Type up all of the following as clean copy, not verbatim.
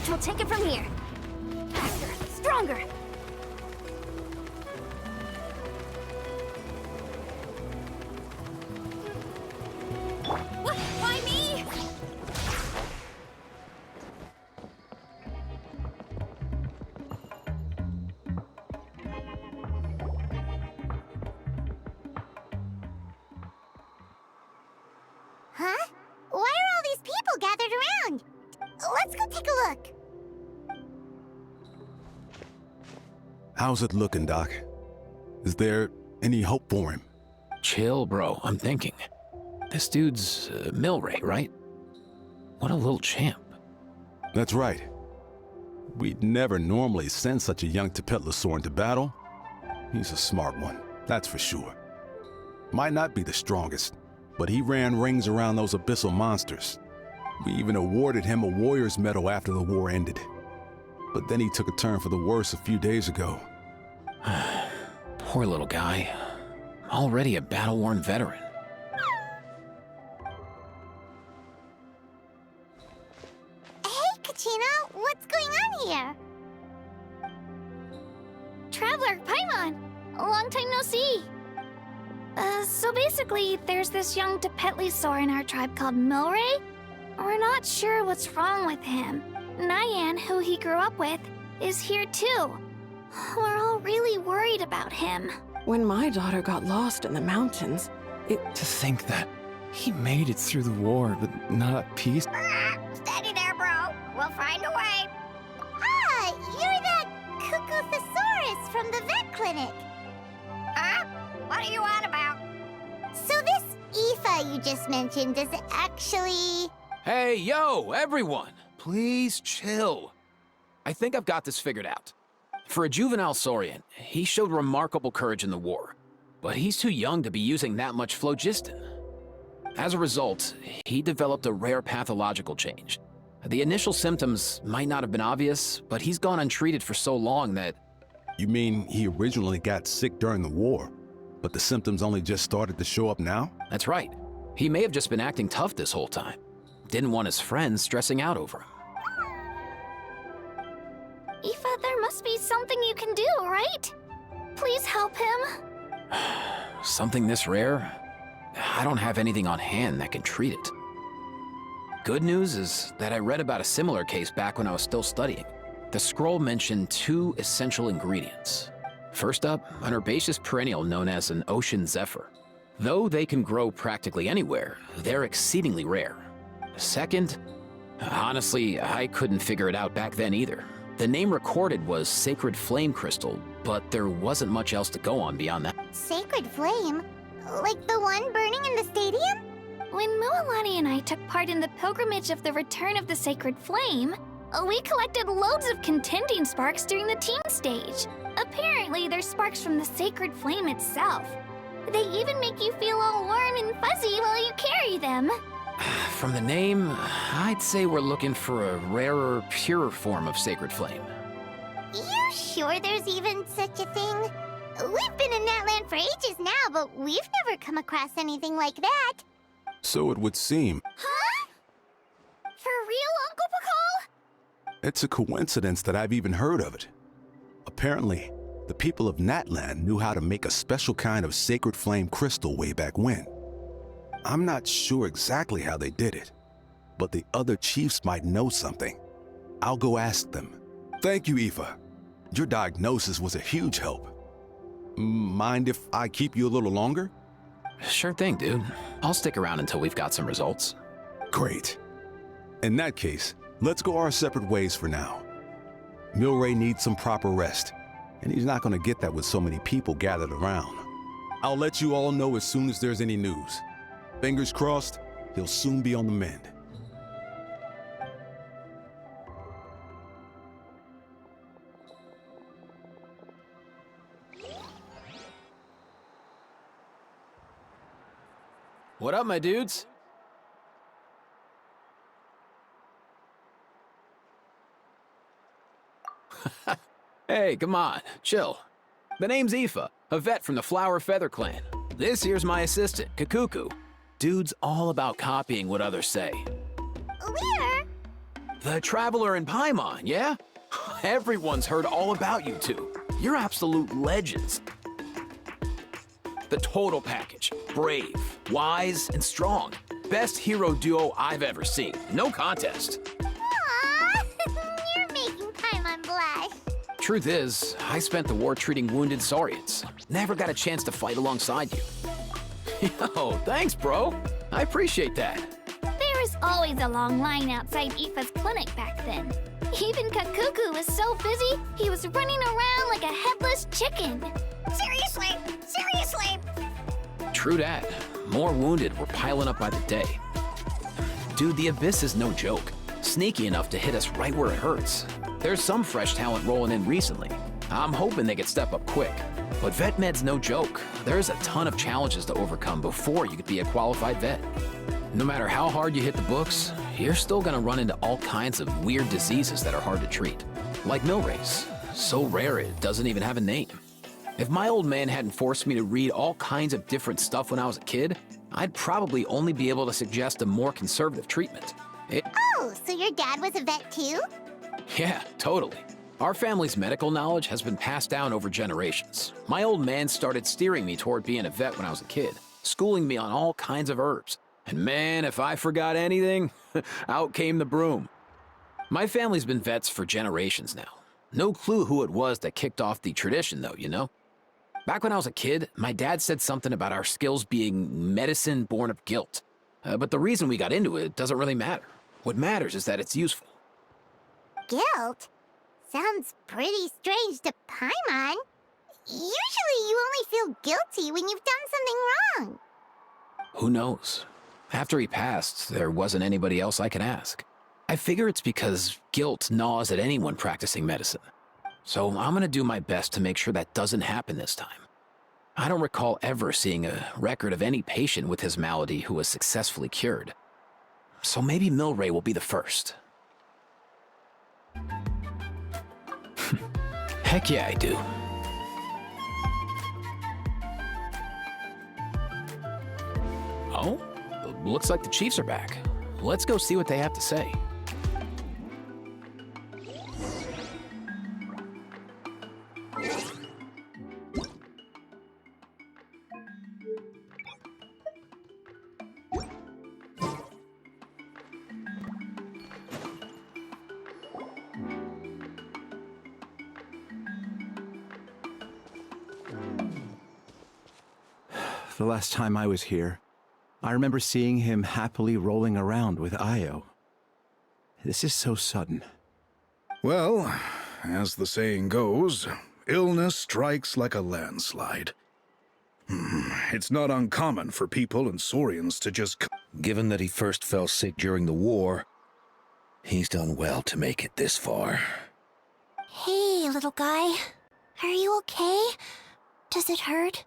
We'll take it from here. Faster, stronger. What? Why me? Huh? Why are all these people gathered around? Let's go take a look. How's it looking, Doc? Is there any hope for him? Chill, bro. I'm thinking. This dude's Milray, right? What a little champ. That's right. We'd never normally send such a young Tepetlosaur into battle. He's a smart one, that's for sure. Might not be the strongest, but he ran rings around those abyssal monsters. We even awarded him a warrior's medal after the war ended. But then he took a turn for the worse a few days ago. Poor little guy. Already a battle-worn veteran. Hey, Kachina, what's going on here? Traveler, Paimon! Long time no see! So basically, there's this young Tepetlosaur in our tribe called Milray. We're not sure what's wrong with him. Nyan, who he grew up with, is here too. We're all really worried about him. When my daughter got lost in the mountains, To think that he made it through the war, but not at peace. Steady there, bro. We'll find a way. Ah, you're that Cuckoo-thesaurus from the vet clinic. Huh? What are you on about? So this Aoife you just mentioned is actually... Hey, yo, everyone! Please chill. I think I've got this figured out. For a juvenile Saurian, he showed remarkable courage in the war, but he's too young to be using that much phlogiston. As a result, he developed a rare pathological change. The initial symptoms might not have been obvious, but he's gone untreated for so long that... You mean he originally got sick during the war, but the symptoms only just started to show up now? That's right. He may have just been acting tough this whole time. Didn't want his friends stressing out over him. Aoife, there must be something you can do, right? Please help him. Something this rare? I don't have anything on hand that can treat it. Good news is that I read about a similar case back when I was still studying. The scroll mentioned 2 essential ingredients. First up, an herbaceous perennial known as an ocean zephyr. Though they can grow practically anywhere, they're exceedingly rare. Second, honestly, I couldn't figure it out back then either. The name recorded was Sacred Flame Crystal, but there wasn't much else to go on beyond that. Sacred flame? Like the one burning in the stadium? When Mualani and I took part in the pilgrimage of the Return of the Sacred Flame, we collected loads of contending sparks during the team stage. Apparently, they're sparks from the Sacred Flame itself. They even make you feel all warm and fuzzy while you carry them. From the name, I'd say we're looking for a rarer, purer form of Sacred Flame. You sure there's even such a thing? We've been in Natland for ages now, but we've never come across anything like that. So it would seem. Huh? For real, Uncle Pakal? It's a coincidence that I've even heard of it. Apparently, the people of Natland knew how to make a special kind of sacred flame crystal way back when. I'm not sure exactly how they did it, but the other chiefs might know something. I'll go ask them. Thank you, Aoife. Your diagnosis was a huge help. Mind if I keep you a little longer? Sure thing, dude. I'll stick around until we've got some results. Great. In that case, let's go our separate ways for now. Milray needs some proper rest, and he's not going to get that with so many people gathered around. I'll let you all know as soon as there's any news. Fingers crossed, he'll soon be on the mend. What up, my dudes? Hey, come on, chill. The name's Aoife, a vet from the Flower Feather Clan. This here's my assistant, Kakuku. Dude's all about copying what others say. We're The Traveler in Paimon, yeah? Everyone's heard all about you two. You're absolute legends. The total package. Brave, wise, and strong. Best hero duo I've ever seen. No contest. Aww, you're making Paimon blush. Truth is, I spent the war treating wounded Saurians. Never got a chance to fight alongside you. Yo, thanks, bro. I appreciate that. There was always a long line outside Aoife's clinic back then. Even Kakuku was so busy, he was running around like a headless chicken. Seriously, seriously. True that. More wounded were piling up by the day. Dude, the Abyss is no joke. Sneaky enough to hit us right where it hurts. There's some fresh talent rolling in recently. I'm hoping they could step up quick. But vet med's no joke. There's a ton of challenges to overcome before you could be a qualified vet. No matter how hard you hit the books, you're still gonna run into all kinds of weird diseases that are hard to treat. Like Milray's. So rare it doesn't even have a name. If my old man hadn't forced me to read all kinds of different stuff when I was a kid, I'd probably only be able to suggest a more conservative treatment. Oh, so your dad was a vet too? Yeah, totally. Our family's medical knowledge has been passed down over generations. My old man started steering me toward being a vet when I was a kid, schooling me on all kinds of herbs. And man, if I forgot anything, out came the broom. My family's been vets for generations now. No clue who it was that kicked off the tradition though, you know? Back when I was a kid, my dad said something about our skills being medicine born of guilt. But the reason we got into it doesn't really matter. What matters is that it's useful. Guilt? Sounds pretty strange to Paimon. Usually you only feel guilty when you've done something wrong. Who knows? After he passed, there wasn't anybody else I could ask. I figure it's because guilt gnaws at anyone practicing medicine. So I'm gonna do my best to make sure that doesn't happen this time. I don't recall ever seeing a record of any patient with his malady who was successfully cured. So maybe Milray will be the first. Heck yeah, I do. Oh, looks like the Chiefs are back. Let's go see what they have to say. The last time I was here, I remember seeing him happily rolling around with Io. This is so sudden. Well, as the saying goes, illness strikes like a landslide. It's not uncommon for people and Saurians to just... Given that he first fell sick during the war, he's done well to make it this far. Hey, little guy. Are you okay? Does it hurt?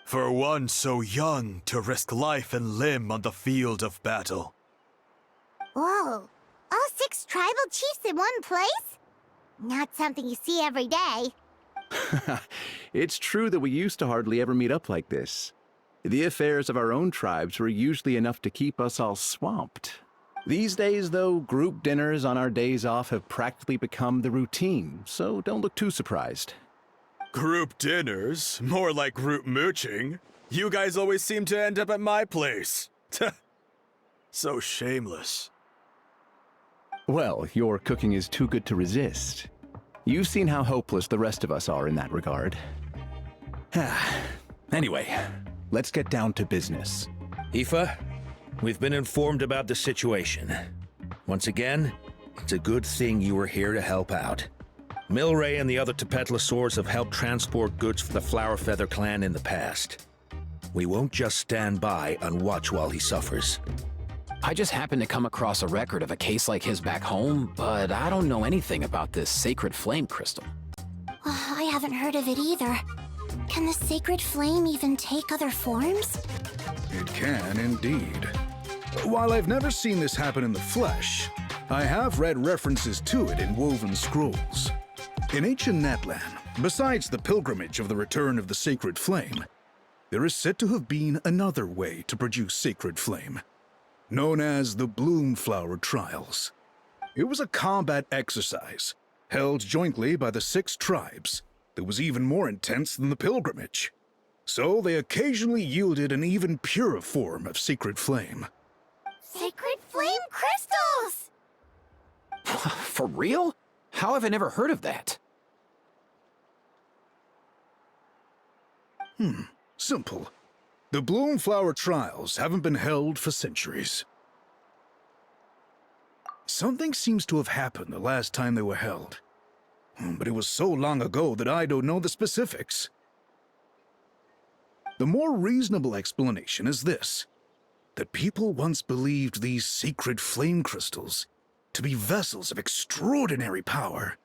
For one so young to risk life and limb on the field of battle. Whoa. All 6 tribal chiefs in one place? Not something you see every day. It's true that we used to hardly ever meet up like this. The affairs of our own tribes were usually enough to keep us all swamped. These days, though, group dinners on our days off have practically become the routine, so don't look too surprised. Group dinners? More like group mooching. You guys always seem to end up at my place. So shameless. Well, your cooking is too good to resist. You've seen how hopeless the rest of us are in that regard. Anyway, let's get down to business. Aoife, we've been informed about the situation. Once again, it's a good thing you were here to help out. Milray and the other Tepetlosaurs have helped transport goods for the Flower Feather clan in the past. We won't just stand by and watch while he suffers. I just happened to come across a record of a case like his back home, but I don't know anything about this sacred flame crystal. I haven't heard of it either. Can the sacred flame even take other forms? It can indeed. While I've never seen this happen in the flesh, I have read references to it in woven scrolls. In ancient Natlan, besides the pilgrimage of the return of the sacred flame, there is said to have been another way to produce sacred flame, known as the Bloom Flower Trials. It was a combat exercise, held jointly by the 6 tribes, that was even more intense than the pilgrimage. So they occasionally yielded an even purer form of sacred flame. Sacred flame crystals! For real? How have I never heard of that? Simple. The Bloomflower trials haven't been held for centuries. Something seems to have happened the last time they were held. But it was so long ago that I don't know the specifics. The more reasonable explanation is this: that people once believed these sacred flame crystals to be vessels of extraordinary power,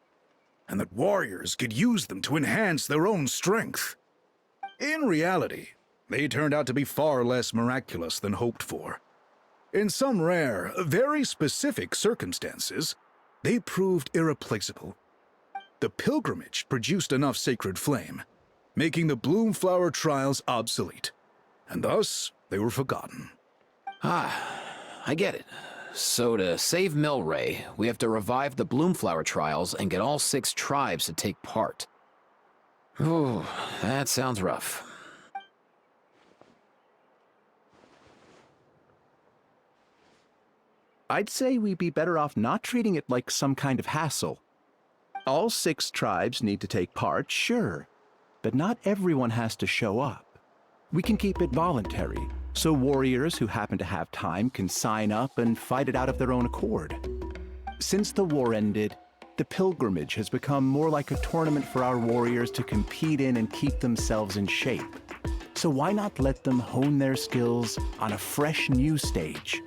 and that warriors could use them to enhance their own strength. In reality, they turned out to be far less miraculous than hoped for. In some rare, very specific circumstances, they proved irreplaceable. The pilgrimage produced enough sacred flame, making the Bloomflower trials obsolete, and thus they were forgotten. I get it. So to save Milray, we have to revive the Bloomflower trials and get all 6 tribes to take part. Ooh, that sounds rough. I'd say we'd be better off not treating it like some kind of hassle. All 6 tribes need to take part, sure, but not everyone has to show up. We can keep it voluntary, so warriors who happen to have time can sign up and fight it out of their own accord. Since the war ended, the pilgrimage has become more like a tournament for our warriors to compete in and keep themselves in shape. So why not let them hone their skills on a fresh new stage?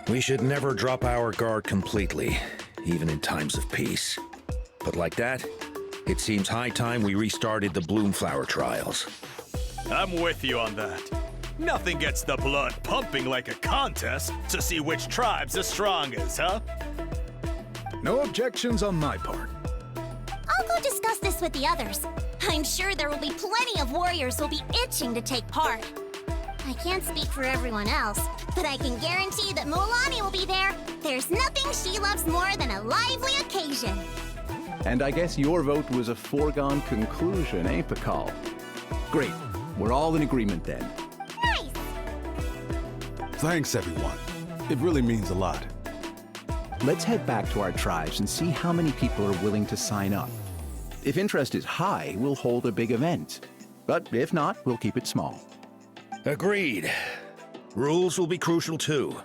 We should never drop our guard completely, even in times of peace. But like that, it seems high time we restarted the Bloomflower trials. I'm with you on that. Nothing gets the blood pumping like a contest to see which tribe's the strongest, huh? No objections on my part. I'll go discuss this with the others. I'm sure there will be plenty of warriors who'll be itching to take part. I can't speak for everyone else, but I can guarantee that Mulani will be there. There's nothing she loves more than a lively occasion. And I guess your vote was a foregone conclusion, eh, Pakal? Great. We're all in agreement then. Nice! Thanks, everyone. It really means a lot. Let's head back to our tribes and see how many people are willing to sign up. If interest is high, we'll hold a big event. But if not, we'll keep it small. Agreed. Rules will be crucial too.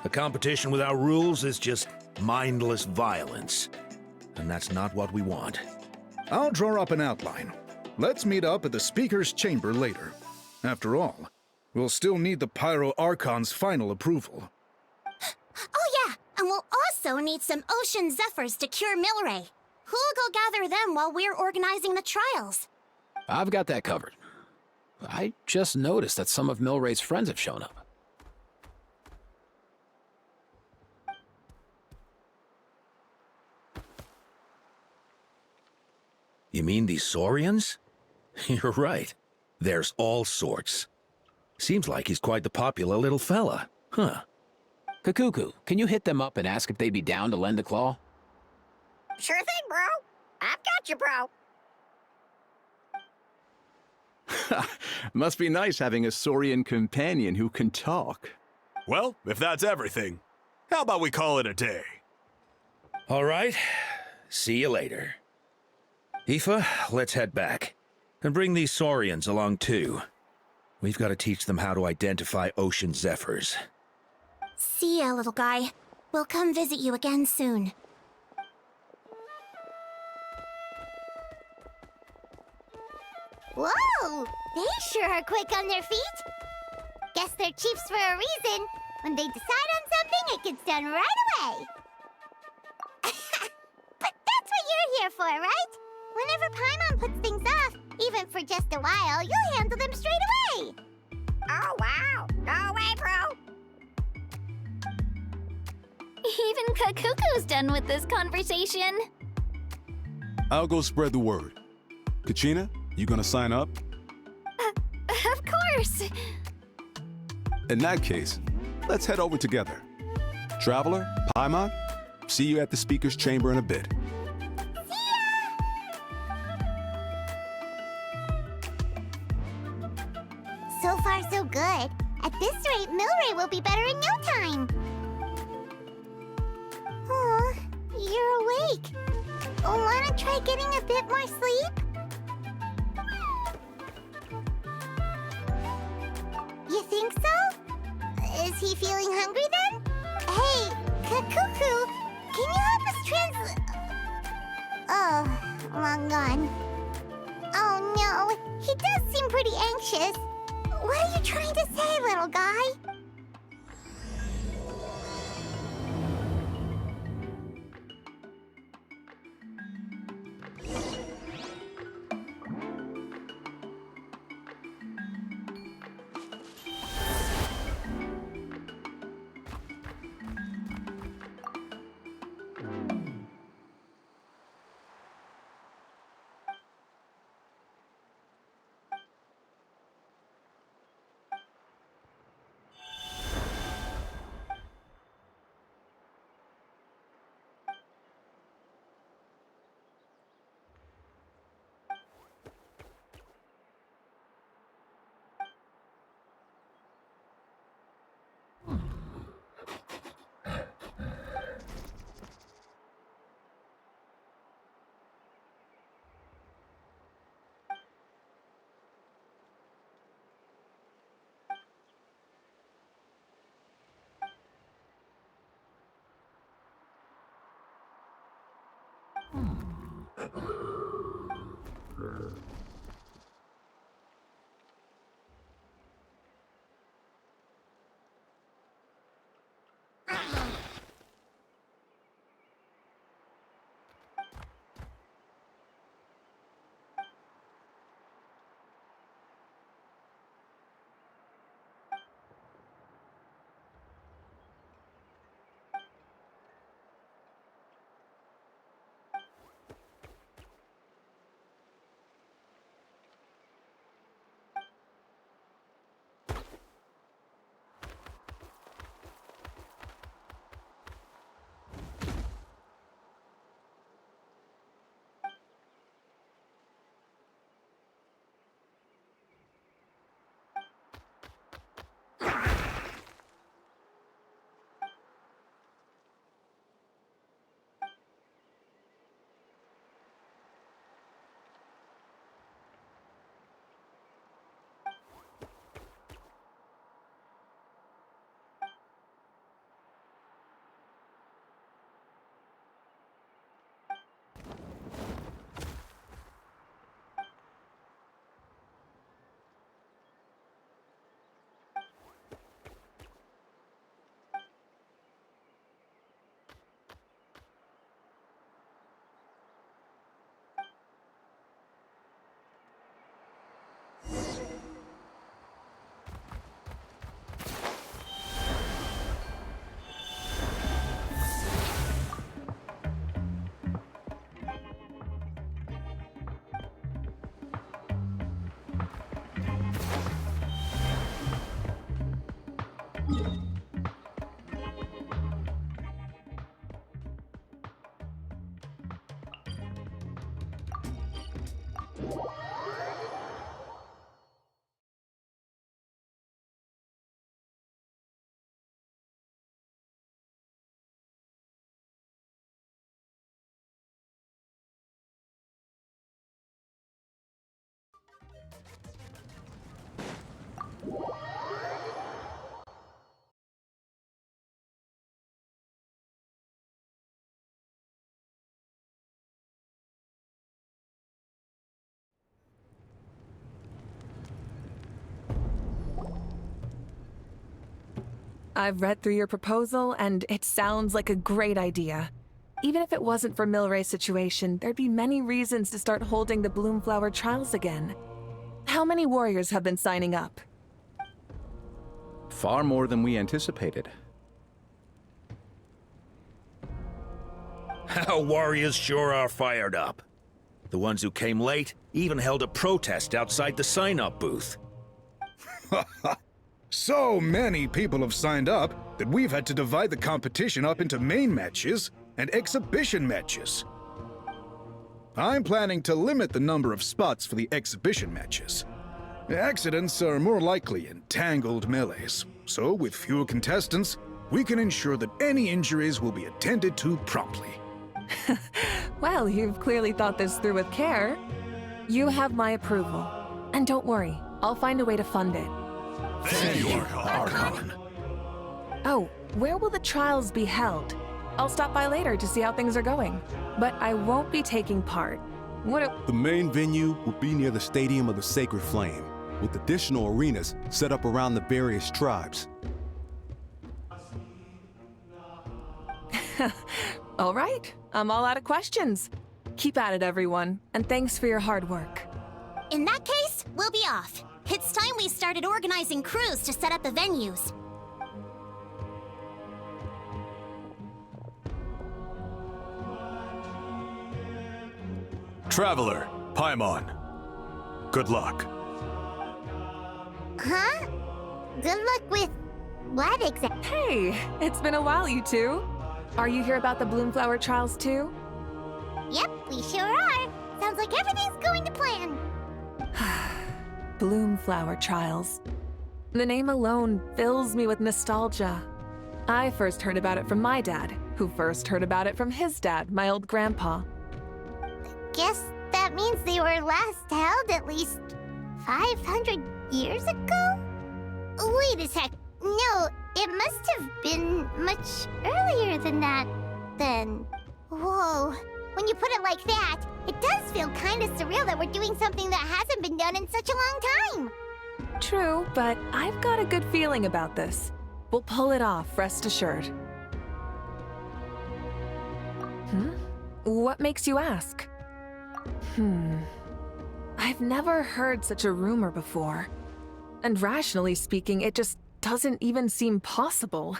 A competition without rules is just mindless violence. And that's not what we want. I'll draw up an outline. Let's meet up at the Speaker's Chamber later. After all, we'll still need the Pyro Archon's final approval. Oh yeah, and we'll also need some Ocean Zephyrs to cure Milray. Who'll go gather them while we're organizing the trials? I've got that covered. I just noticed that some of Milray's friends have shown up. You mean these Saurians? You're right. There's all sorts. Seems like he's quite the popular little fella, huh? Kakuku, can you hit them up and ask if they'd be down to lend a claw? Sure thing, bro. I've got you, bro. Must be nice having a Saurian companion who can talk. Well, if that's everything, how about we call it a day? All right. See you later. Aoife, let's head back. And bring these Saurians along too. We've got to teach them how to identify ocean zephyrs. See ya, little guy. We'll come visit you again soon. Whoa! They sure are quick on their feet. Guess they're chiefs for a reason. When they decide on something, it gets done right away. But that's what you're here for, right? Whenever Paimon puts things off, even for just a while, you'll handle them straight away. Oh, wow. No way, bro. Even Kakuku's done with this conversation. I'll go spread the word. Kachina, you gonna sign up? Of course. In that case, let's head over together. Traveler, Paimon, see you at the speaker's chamber in a bit. So far, so good. At this rate, Milray will be better in no time. Oh, you're awake. Wanna try getting a bit more sleep? You think so? Is he feeling hungry then? Hey, Kakuku, can you help us Oh, long gone. Oh no, he does seem pretty anxious. What are you trying to say, little guy? I've read through your proposal, and it sounds like a great idea. Even if it wasn't for Milray's situation, there'd be many reasons to start holding the Bloomflower trials again. How many warriors have been signing up? Far more than we anticipated. Our warriors sure are fired up. The ones who came late even held a protest outside the sign-up booth. So many people have signed up that we've had to divide the competition up into main matches and exhibition matches. I'm planning to limit the number of spots for the exhibition matches. Accidents are more likely in tangled melees, so with fewer contestants, we can ensure that any injuries will be attended to promptly. Well, you've clearly thought this through with care. You have my approval. And don't worry, I'll find a way to fund it. Thank you, Archon. Oh, where will the trials be held? I'll stop by later to see how things are going. But I won't be taking part. The main venue will be near the Stadium of the Sacred Flame, with additional arenas set up around the various tribes. All right, I'm all out of questions. Keep at it, everyone, and thanks for your hard work. In that case, we'll be off. It's time we started organizing crews to set up the venues. Traveler, Paimon. Good luck. Huh? Good luck with what exactly? Hey, it's been a while, you two. Are you here about the Bloomflower trials too? Yep, we sure are. Sounds like everything's going to plan. Bloomflower trials. The name alone fills me with nostalgia. I first heard about it from my dad, who first heard about it from his dad, my old grandpa. Guess that means they were last held at least 500 years ago? Wait a sec. No, it must have been much earlier than that, then. Whoa. When you put it like that, it does feel kind of surreal that we're doing something that hasn't been done in such a long time. True, but I've got a good feeling about this. We'll pull it off, rest assured. What makes you ask? I've never heard such a rumor before. And rationally speaking, it just doesn't even seem possible.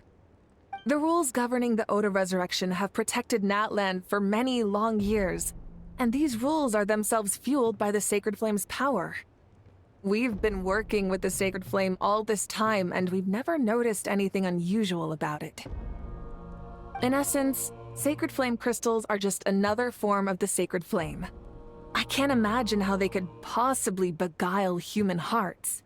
The rules governing the Oda resurrection have protected Natland for many long years, and these rules are themselves fueled by the Sacred Flame's power. We've been working with the Sacred Flame all this time, and we've never noticed anything unusual about it. In essence, Sacred Flame crystals are just another form of the Sacred Flame. I can't imagine how they could possibly beguile human hearts.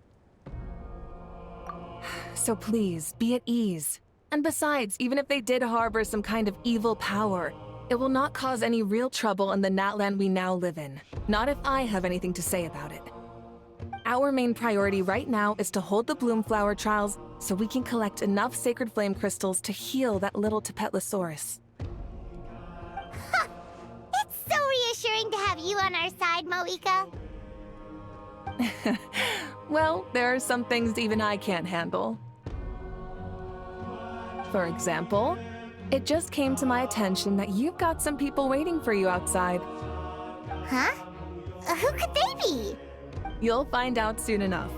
So please, be at ease. And besides, even if they did harbor some kind of evil power, it will not cause any real trouble in the Natland we now live in. Not if I have anything to say about it. Our main priority right now is to hold the Bloomflower trials so we can collect enough Sacred Flame crystals to heal that little Tapetlosaurus. It's so reassuring to have you on our side, Moeka. Well, there are some things even I can't handle. For example, it just came to my attention that you've got some people waiting for you outside. Huh? Who could they be? You'll find out soon enough.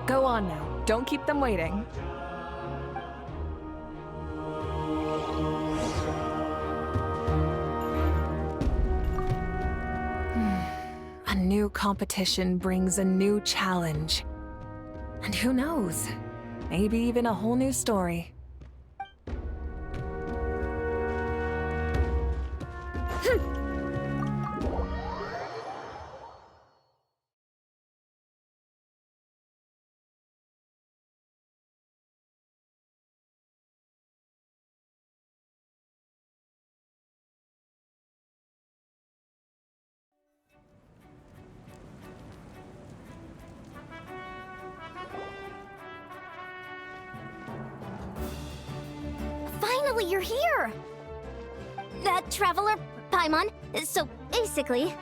Go on now, don't keep them waiting. A new competition brings a new challenge. And who knows, maybe even a whole new story. Finally, you're here! Traveler, Paimon, so basically...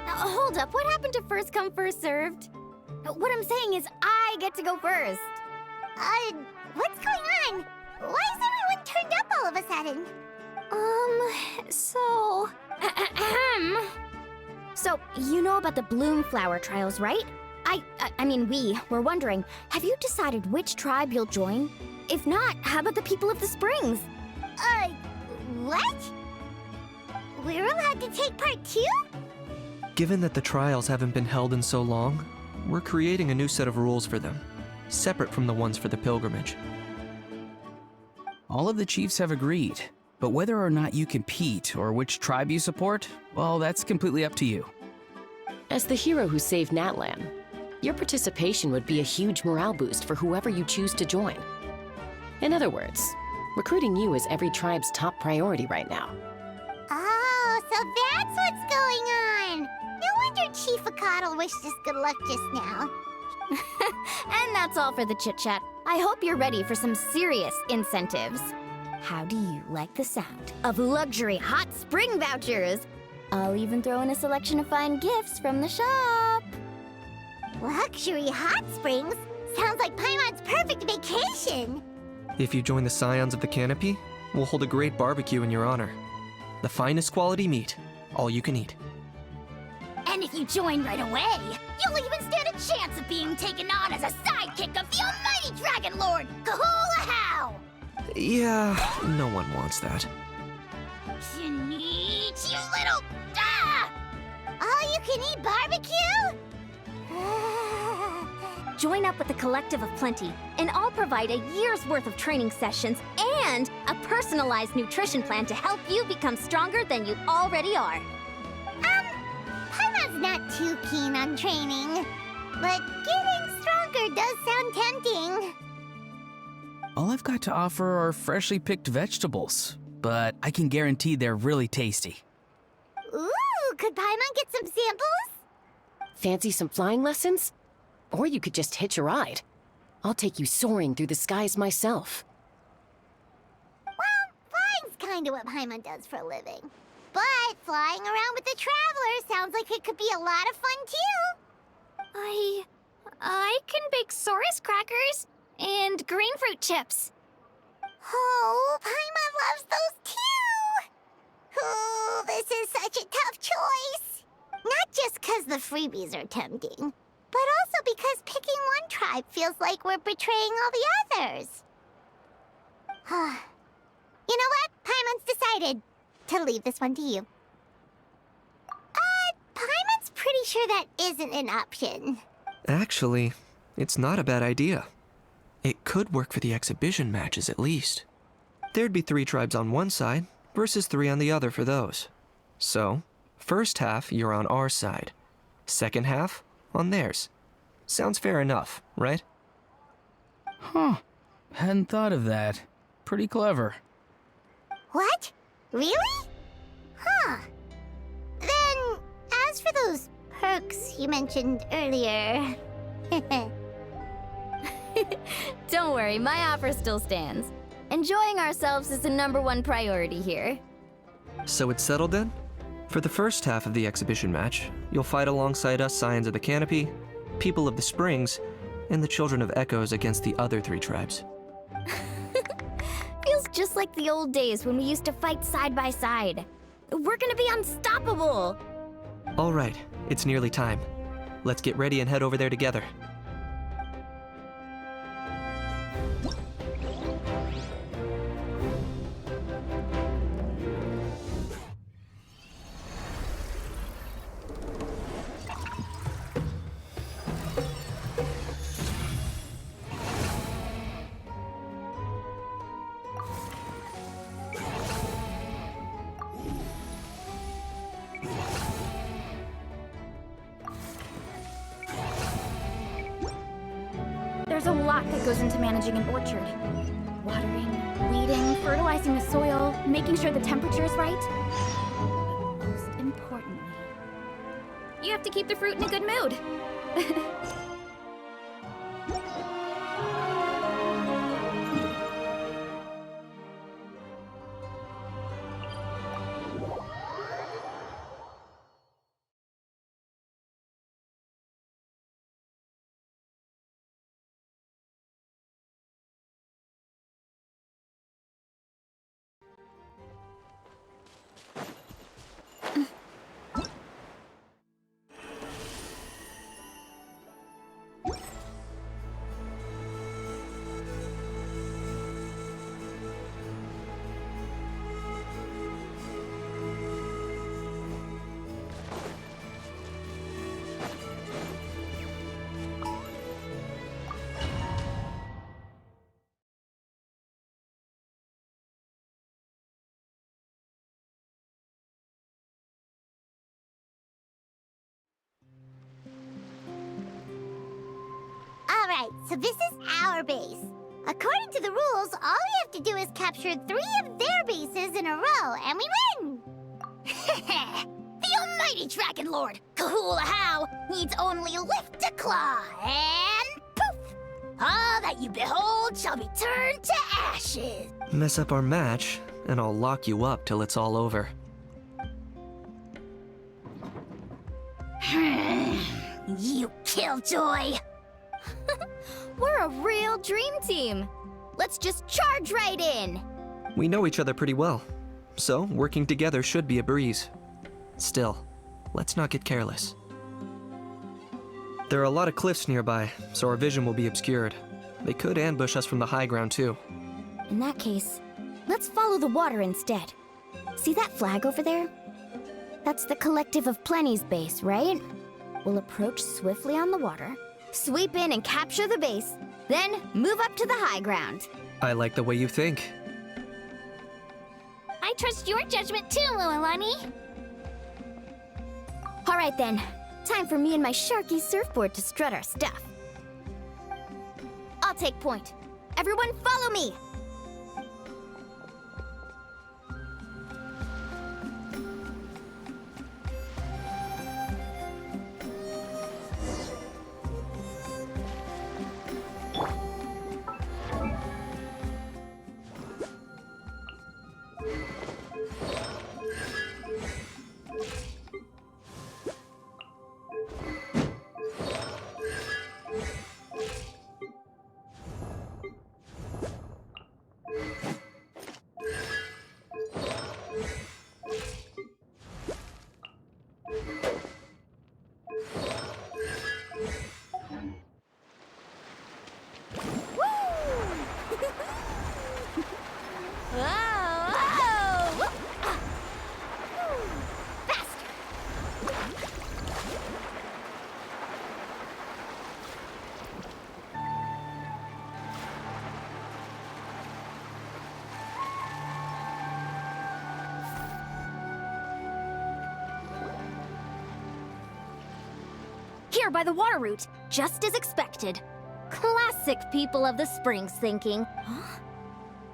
hold up, what happened to first come, first served? What I'm saying is I get to go first. What's going on? Why is everyone turned up all of a sudden? So... So, you know about the Bloomflower trials, right? I mean, we were wondering, have you decided which tribe you'll join? If not, how about the people of the Springs? What? We're allowed to take part too? Given that the trials haven't been held in so long, we're creating a new set of rules for them. separate from the ones for the pilgrimage. All of the chiefs have agreed, but whether or not you compete or which tribe you support, well, that's completely up to you. As the hero who saved Natlan, your participation would be a huge morale boost for whoever you choose to join. In other words, recruiting you is every tribe's top priority right now. Oh, so that's what's going on. No wonder Chief Akatl wished us good luck just now. And that's all for the chit-chat. I hope you're ready for some serious incentives. How do you like the sound of luxury hot spring vouchers? I'll even throw in a selection of fine gifts from the shop. Luxury hot springs? Sounds like Paimon's perfect vacation. If you join the Scions of the Canopy, we'll hold a great barbecue in your honor. The finest quality meat, all you can eat. And if you join right away, you'll even stand a chance of being taken on as a sidekick of the almighty Dragon Lord, Kahula! Yeah, no one wants that. Neat, you little... Ah! All-you-can-eat barbecue? Join up with the Collective of Plenty, and I'll provide a year's worth of training sessions and a personalized nutrition plan to help you become stronger than you already are. Paimon's not too keen on training, but getting stronger does sound tempting. All I've got to offer are freshly picked vegetables, but I can guarantee they're really tasty. Ooh, could Paimon get some samples? Fancy some flying lessons? Or you could just hitch a ride. I'll take you soaring through the skies myself. Well, flying's kinda what Paimon does for a living. But flying around with the Traveler sounds like it could be a lot of fun, too. I can bake Saurus crackers and green fruit chips. Oh, Paimon loves those, too! Oh, this is such a tough choice. Not just 'cause the freebies are tempting, but also because picking one tribe feels like we're betraying all the others. You know what? Paimon's decided to leave this one to you. Paimon's pretty sure that isn't an option. Actually, it's not a bad idea. It could work for the exhibition matches at least. There'd be 3 tribes on one side versus 3 on the other for those. So, first half you're on our side, second half on theirs. Sounds fair enough, right? Huh. Hadn't thought of that. Pretty clever. What? Really? Huh. Then, as for those perks you mentioned earlier... Don't worry, my offer still stands. Enjoying ourselves is the #1 priority here. So it's settled then? For the first half of the exhibition match, you'll fight alongside us Scions of the Canopy, People of the Springs, and the Children of Echoes against the other 3 tribes. Feels just like the old days when we used to fight side by side. We're gonna be unstoppable! All right, it's nearly time. Let's get ready and head over there together. There's a lot that goes into managing an orchard. Watering, weeding, fertilizing the soil, making sure the temperature is right. But most importantly, you have to keep the fruit in a good mood. Alright, so this is our base. According to the rules, all we have to do is capture 3 of their bases in a row, and we win! The almighty Dragon Lord, Kahula needs only lift a claw, and poof! All that you behold shall be turned to ashes. Mess up our match, and I'll lock you up till it's all over. You killjoy! We're a real dream team. Let's just charge right in. We know each other pretty well, so working together should be a breeze. Still, let's not get careless. There are a lot of cliffs nearby, so our vision will be obscured. They could ambush us from the high ground too. In that case, let's follow the water instead. See that flag over there? That's the Collective of Plenty's base, right? We'll approach swiftly on the water, sweep in and capture the base, then move up to the high ground. I like the way you think. I trust your judgment too, Lualani. All right then, time for me and my Sharky surfboard to strut our stuff. I'll take point. Everyone follow me! Here by the water route, just as expected. Classic people of the Springs thinking. Huh?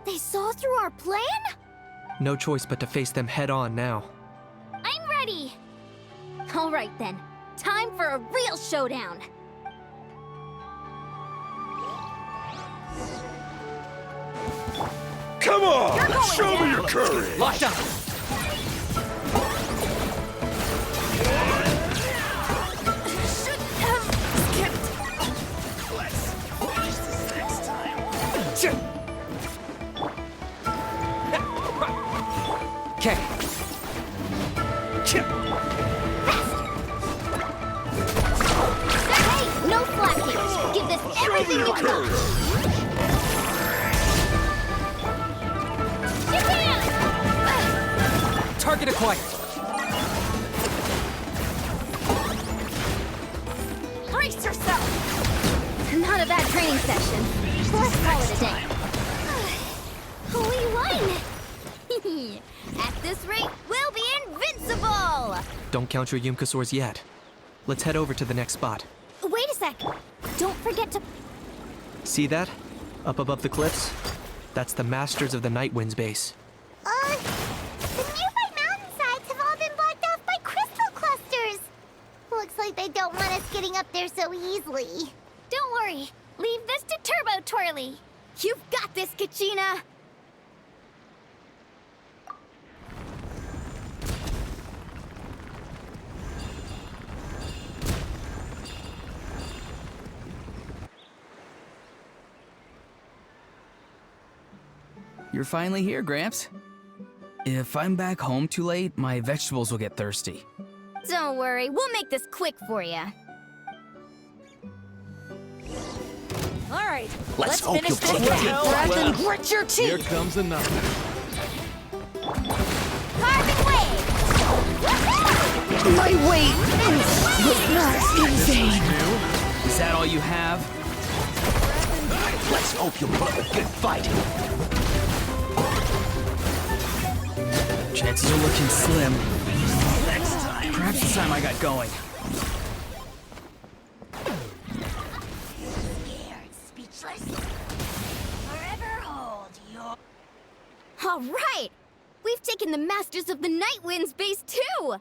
They saw through our plan? No choice but to face them head on now. I'm ready! All right then, time for a real showdown. Come on! Show me your courage! Lock down! Okay. Hey, no slacking! Give this everything you got! You can! Target acquired. Brace yourself! Not a bad training session. Let's call it a day. We won! At this rate, we'll be invincible! Don't count your Yumkasaurs yet. Let's head over to the next spot. Wait a sec. Don't forget to... See that? Up above the cliffs? That's the Masters of the Night Wind's base. The nearby mountainsides have all been blocked off by crystal clusters. Looks like they don't want us getting up there so easily. Don't worry. Leave this to Turbo Twirly. You've got this, Kachina! You're finally here, Gramps. If I'm back home too late, my vegetables will get thirsty. Don't worry, we'll make this quick for you. All right, Let's finish hope this you'll deep take it. breath and grit your teeth. Here comes another. Carving wave! My weight was not in vain. Is that all you have? Let's hope you'll put up a good fight. Chances are looking slim. Next time. Perhaps this time I got going. All right! We've taken the Masters of the Night Wind's base, too! Look!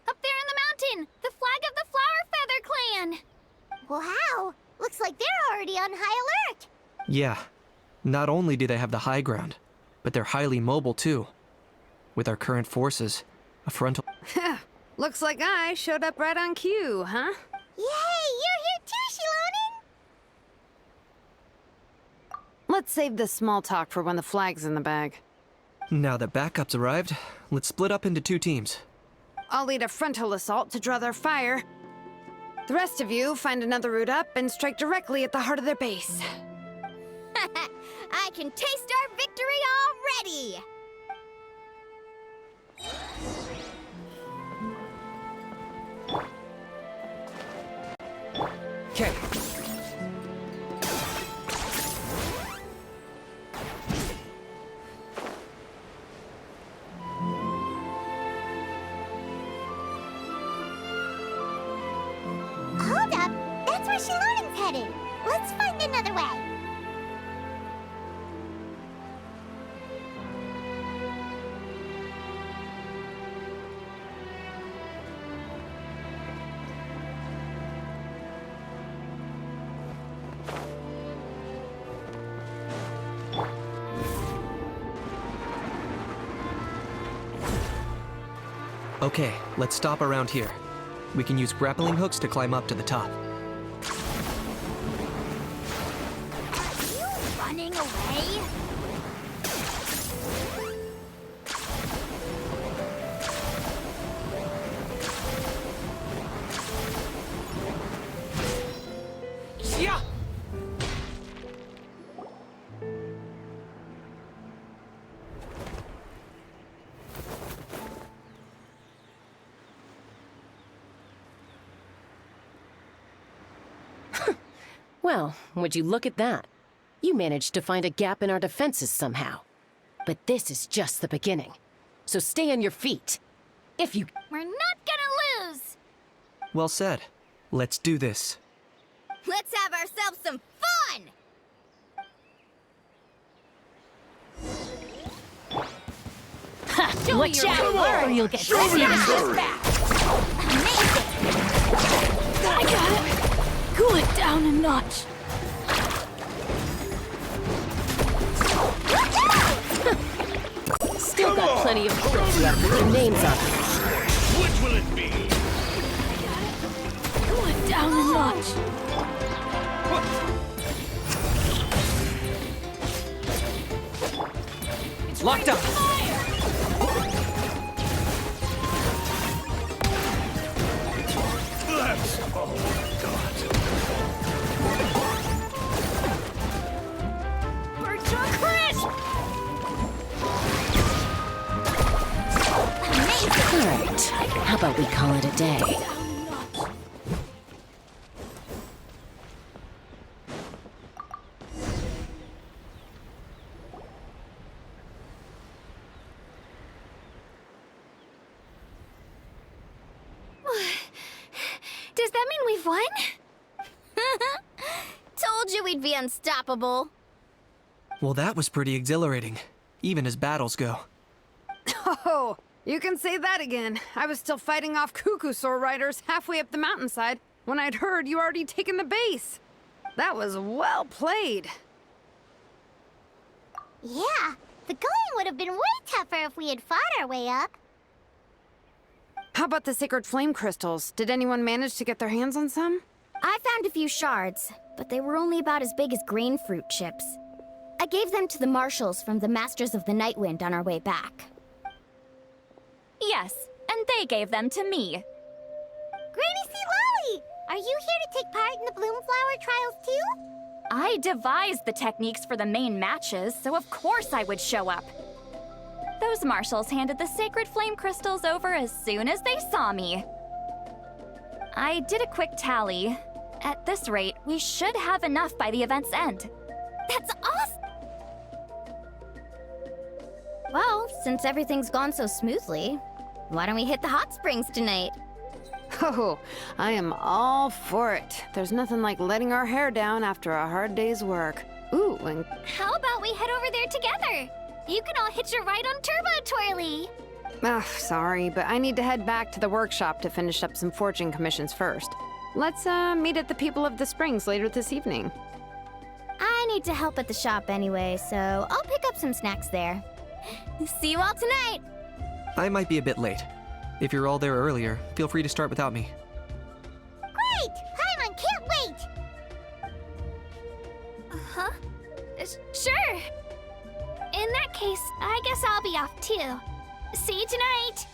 Up there in the mountain! The flag of the Flower Feather Clan! Wow! Looks like they're already on high alert! Yeah. Not only do they have the high ground, but they're highly mobile too. With our current forces, a frontal... Looks like I showed up right on cue, huh? Yay! You're here too, Shilonen! Let's save this small talk for when the flag's in the bag. Now that backup's arrived, let's split up into 2 teams. I'll lead a frontal assault to draw their fire. The rest of you find another route up and strike directly at the heart of their base. I can taste our victory already! Okay. Hold up! That's where Shilonen's headed! Let's find another way! Okay, let's stop around here. We can use grappling hooks to climb up to the top. Are you running away? Yeah! Well, would you look at that? You managed to find a gap in our defenses somehow. But this is just the beginning. So stay on your feet. If you... We're not gonna lose! Well said. Let's do this. Let's have ourselves some fun! Watch out, or you'll get smashed back. Amazing! I got it. Cool it down a notch. Still got plenty of bullets left with your names on them. Which will it be? Cool it down a notch. It's locked up! Let's... Oh, God. Virtual crisp! Amazing! All right, how about we call it a day? Does that mean we've won? Told you we'd be unstoppable. Well, that was pretty exhilarating, even as battles go. Oh, you can say that again. I was still fighting off Cuckoosaur riders halfway up the mountainside when I'd heard you already taken the base. That was well played. Yeah, the going would have been way tougher if we had fought our way up. How about the sacred flame crystals? Did anyone manage to get their hands on some? I found a few shards, but they were only about as big as grain fruit chips. I gave them to the marshals from the Masters of the Night Wind on our way back. Yes, and they gave them to me. Granny C. Lolly! Are you here to take part in the Bloomflower trials too? I devised the techniques for the main matches, so of course I would show up. Those marshals handed the sacred flame crystals over as soon as they saw me. I did a quick tally. At this rate, we should have enough by the event's end. That's awesome! Well, since everything's gone so smoothly, why don't we hit the hot springs tonight? Oh, I am all for it. There's nothing like letting our hair down after a hard day's work. Ooh, and How about we head over there together? You can all hitch a ride on Turbo Twirly. Ugh, sorry, but I need to head back to the workshop to finish up some forging commissions first. Let's, meet at the People of the Springs later this evening. I need to help at the shop anyway, so I'll pick up some snacks there. See you all tonight! I might be a bit late. If you're all there earlier, feel free to start without me. Great! Paimon can't wait! Huh? Sure. In that case, I guess I'll be off too. See you tonight!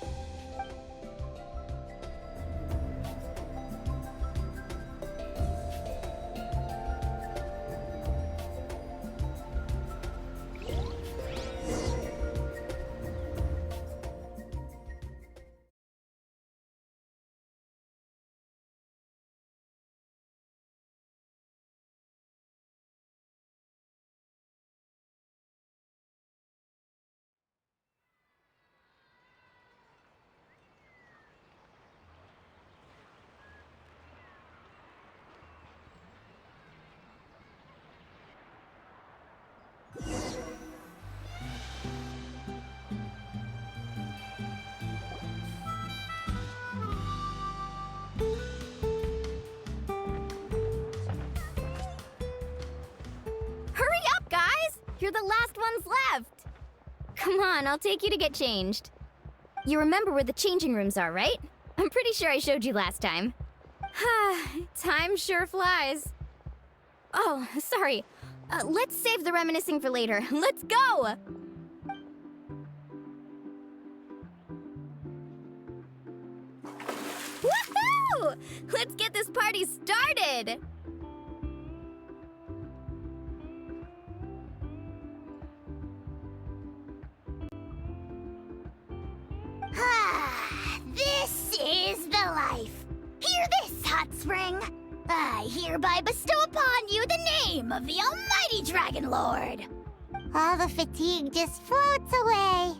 Hurry up, guys! You're the last ones left! Come on, I'll take you to get changed. You remember where the changing rooms are, right? I'm pretty sure I showed you last time. Time sure flies. Oh, sorry. Let's save the reminiscing for later. Let's go! Woohoo! Let's get this party started! This is the life. Hear this, Hot Spring. I hereby bestow upon you the name of the Almighty Dragon Lord. All the fatigue just floats away.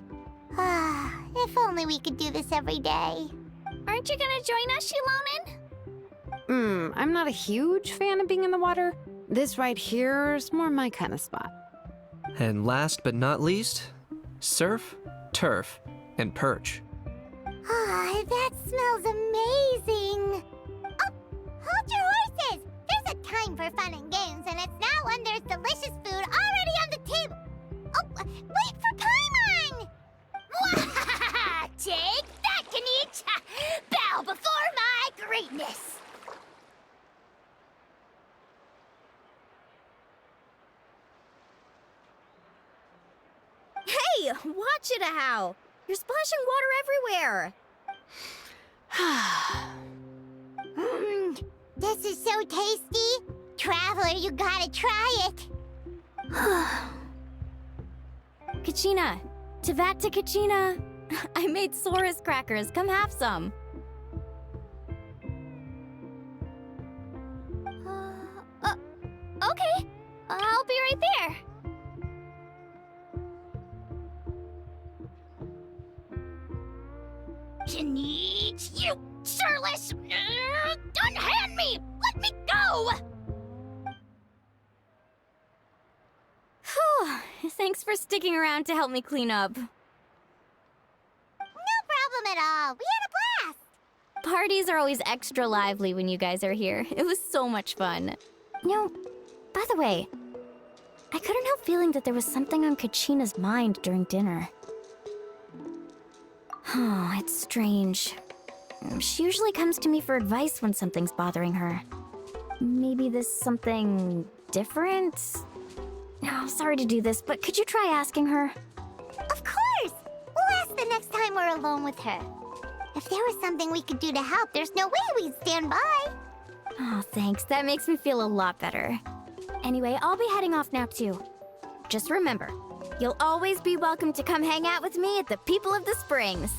If only we could do this every day. Aren't you gonna join us, Shilonen? I'm not a huge fan of being in the water. This right here is more my kind of spot. And last but not least, surf, turf, and perch. That smells amazing. Oh, hold your horses. There's a time for fun and games, and it's now when there's delicious food already on the table. Oh, wait for Paimon! Take that, Kanich! Bow before my greatness! Hey, watch it, how! You're splashing water everywhere! This is so tasty. Traveler, you gotta try it. Kachina! Tevat to Kachina! I made Saurus crackers. Come have some. Okay. I'll be right there. Kanich, you shirtless! Unhand me! Let me go! Whew. Thanks for sticking around to help me clean up. No problem at all. We had a blast. Parties are always extra lively when you guys are here. It was so much fun. No, by the way, I couldn't help feeling that there was something on Kachina's mind during dinner. Oh, it's strange. She usually comes to me for advice when something's bothering her. Maybe this something different? Oh, sorry to do this, but could you try asking her? Of course! We'll ask the next time we're alone with her. If there was something we could do to help, there's no way we'd stand by. Oh, thanks. That makes me feel a lot better. Anyway, I'll be heading off now, too. Just remember, you'll always be welcome to come hang out with me at the People of the Springs.